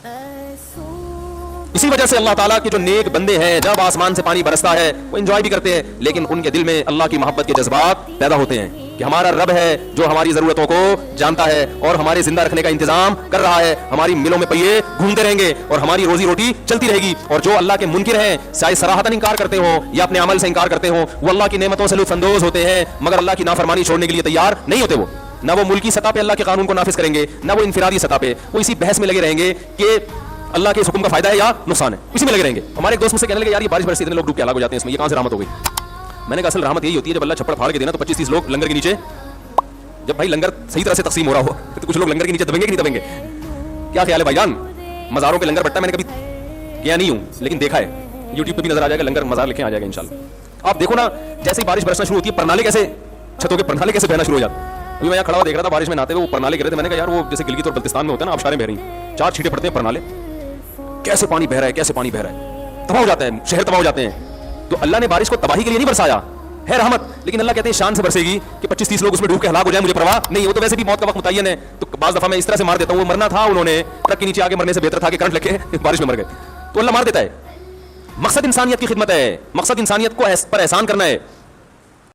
اسی وجہ سے اللہ تعالیٰ کے جو نیک بندے ہیں جب آسمان سے پانی برستا ہے وہ انجوائے بھی کرتے ہیں، لیکن ان کے دل میں اللہ کی محبت کے جذبات پیدا ہوتے ہیں کہ ہمارا رب ہے جو ہماری ضرورتوں کو جانتا ہے اور ہمارے زندہ رکھنے کا انتظام کر رہا ہے، ہماری ملوں میں پہیے گھومتے رہیں گے اور ہماری روزی روٹی چلتی رہے گی۔ اور جو اللہ کے منکر ہیں، چاہے صراحتاً انکار کرتے ہوں یا اپنے عمل سے انکار کرتے ہوں، وہ اللہ کی نعمتوں سے لطف اندوز ہوتے ہیں مگر اللہ کی نافرمانی چھوڑنے کے لیے تیار نہیں ہوتے۔ وہ نہ وہ ملکی سطح پہ اللہ کے قانون کو نافذ کریں گے، نہ وہ انفرادی سطح پہ، وہ اسی بحث میں لگے رہیں گے کہ اللہ کے اس حکم کا فائدہ ہے یا نقصان ہے، اسی میں لگے رہیں گے۔ ہمارے ایک دوست مجھ سے کہنے لگے یار یہ بارش برسی اتنے لوگ ڈوب کے ہلاک ہو جاتے ہیں، اس میں یہ کہاں سے رحمت ہو گئی؟ میں نے کہا اصل رحمت یہی ہوتی ہے جب اللہ چھپڑ پھاڑ کے دینا تو 25-30 لوگ لنگر کے نیچے، جب بھائی لنگر صحیح طرح سے تقسیم ہو رہا ہو تو کچھ لوگ لنگر کے نیچے دبیں گے کہ نہیں دبیں گے؟ کیا خیال ہے بھائی جان؟ مزاروں پہ لنگر بٹتا میں نے کبھی گیا نہیں ہوں لیکن دیکھا ہے، یوٹیوب پہ بھی نظر آ جائے گا، لنگر مزار لکھیں آ جائے گا انشاءاللہ۔ آپ دیکھو نا جیسے ہی بارش برسنا شروع ہوتی ہے پرنالے کیسے چھتوں کے پرنالے کیسے بہنا شروع ہو جاتے ہیں۔ ابھی میں یہاں کھڑا ہوا دیکھ رہا تھا بارش میں نہاتے ہوئے وہ پرنالے گر رہے تھے، میں نے کہا یار وہ جیسے گلگت اور بلتستان میں ہوتا ہے نا آبشاریں بہ رہی ہیں، 4 چھینٹے پڑتے ہیں پرنالے، کیسے پانی بہ رہا ہے، کیسے پانی بہ رہا ہے، تباہ ہو جاتا ہے، شہر تباہ ہو جاتے ہیں۔ تو اللہ نے بارش کو تباہی کے لیے نہیں برسایا، ہے رحمت، لیکن اللہ کہتے ہیں شان سے برسے گی کہ 25-30 لوگ اس میں ڈوب کے ہلاک ہو جائیں، مجھے پرواہ نہیں، وہ تو ویسے بھی موت کا وقت متعین ہے، تو بعض دفعہ میں اس طرح سے مار دیتا ہوں، وہ مرنا تھا انہوں نے ٹرک کے نیچے آگے مرنے سے بہتر تھا کہ کرنٹ لگے بارش میں مر گئے، تو اللہ مار دیتا ہے۔ مقصد انسانیت کی خدمت ہے، مقصد انسانیت کو پر احسان کرنا ہے۔